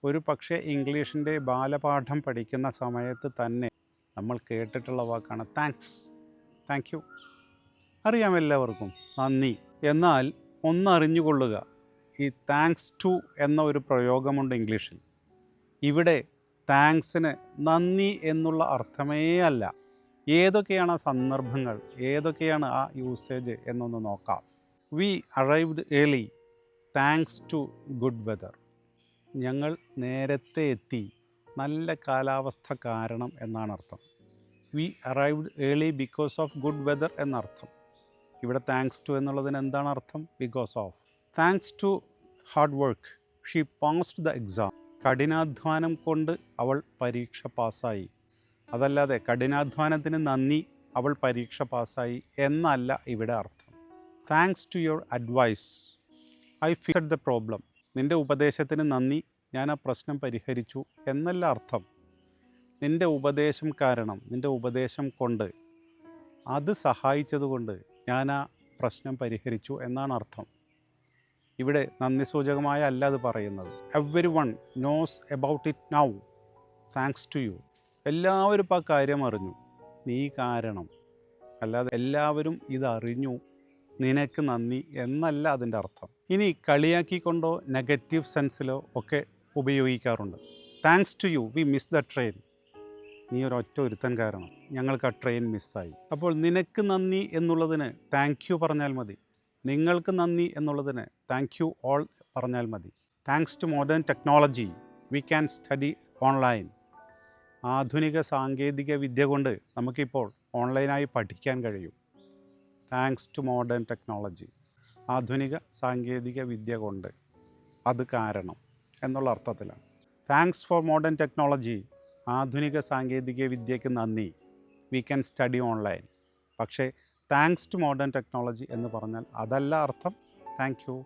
ഒരു പക്ഷേ ഇംഗ്ലീഷിൻ്റെ ബാലപാഠം പഠിക്കുന്ന സമയത്ത് തന്നെ നമ്മൾ കേട്ടിട്ടുള്ള വാക്കാണ് താങ്ക്സ്, താങ്ക് യു. അറിയാം എല്ലാവർക്കും നന്ദി. എന്നാൽ ഒന്നറിഞ്ഞുകൊള്ളുക, ഈ താങ്ക്സ് ടു എന്ന ഒരു പ്രയോഗമുണ്ട് ഇംഗ്ലീഷിൽ. ഇവിടെ താങ്ക്സിന് നന്ദി എന്നുള്ള അർത്ഥമേ അല്ല. ഏതൊക്കെയാണ് ആ സന്ദർഭങ്ങൾ, ഏതൊക്കെയാണ് ആ യൂസേജ് എന്നൊന്ന് നോക്കാം. We arrived early thanks to good weather. ഞങ്ങൾ നേരത്തെ എത്തി നല്ല കാലാവസ്ഥ കാരണം എന്നാണ് അർത്ഥം. We arrived early because of good weather എന്നർത്ഥം. ഇവിടെ താങ്ക്സ് ടു എന്നുള്ളതിന് എന്താണ് അർത്ഥം? Because of. Thanks to hard work she passed the exam. കഠിനാധ്വാനം കൊണ്ട് അവൾ പരീക്ഷ പാസ്സായി. അതല്ലാതെ കഠിനാധ്വാനത്തിന് നന്ദി, അവൾ പരീക്ഷ പാസ്സായി എന്നല്ല ഇവിടെ അർത്ഥം. Thanks to your advice I fixed the problem. നിൻ്റെ ഉപദേശത്തിന് നന്ദി, ഞാൻ ആ പ്രശ്നം പരിഹരിച്ചു എന്നല്ല അർത്ഥം. നിൻ്റെ ഉപദേശം കാരണം, നിൻ്റെ ഉപദേശം കൊണ്ട്, അത് സഹായിച്ചതുകൊണ്ട് ഞാൻ ആ പ്രശ്നം പരിഹരിച്ചു എന്നാണ് അർത്ഥം. ഇവിടെ നന്ദി സൂചകമായ അല്ല അത് പറയുന്നത്. Everyone knows about it now thanks to you. എല്ലാവരും ഇപ്പോൾ ആ കാര്യം അറിഞ്ഞു, നീ കാരണം. അല്ലാതെ എല്ലാവരും ഇതറിഞ്ഞു, നിനക്ക് നന്ദി എന്നല്ല അതിൻ്റെ അർത്ഥം. ഇനി കളിയാക്കിക്കൊണ്ടോ നെഗറ്റീവ് സെൻസിലോ ഒക്കെ ഉപയോഗിക്കാറുണ്ട്. Thanks to you we miss the train. നീ ഒരൊറ്റ ഒരുത്തൻ കാരണം ഞങ്ങൾക്ക് ആ ട്രെയിൻ മിസ്സായി. അപ്പോൾ നിനക്ക് നന്ദി എന്നുള്ളതിന് താങ്ക് യു പറഞ്ഞാൽ മതി. നിങ്ങൾക്ക് നന്ദി എന്നുള്ളതിന് താങ്ക് യു ഓൾ പറഞ്ഞാൽ മതി. Thanks to modern technology we can study online. ആധുനിക സാങ്കേതിക വിദ്യ കൊണ്ട് നമുക്കിപ്പോൾ ഓൺലൈനായി പഠിക്കാൻ കഴിയും. താങ്ക്സ് ടു മോഡേൺ ടെക്നോളജി, ആധുനിക സാങ്കേതിക വിദ്യ കൊണ്ട്, അത് കാരണം എന്നുള്ള അർത്ഥത്തിലാണ്. താങ്ക്സ് ഫോർ മോഡേൺ ടെക്നോളജി, ആധുനിക സാങ്കേതിക വിദ്യയ്ക്ക് നന്ദി, വി ക്യാൻ സ്റ്റഡി ഓൺലൈൻ. പക്ഷേ താങ്ക്സ് ടു മോഡേൺ ടെക്നോളജി എന്ന് പറഞ്ഞാൽ അതല്ല അർത്ഥം. Thank you.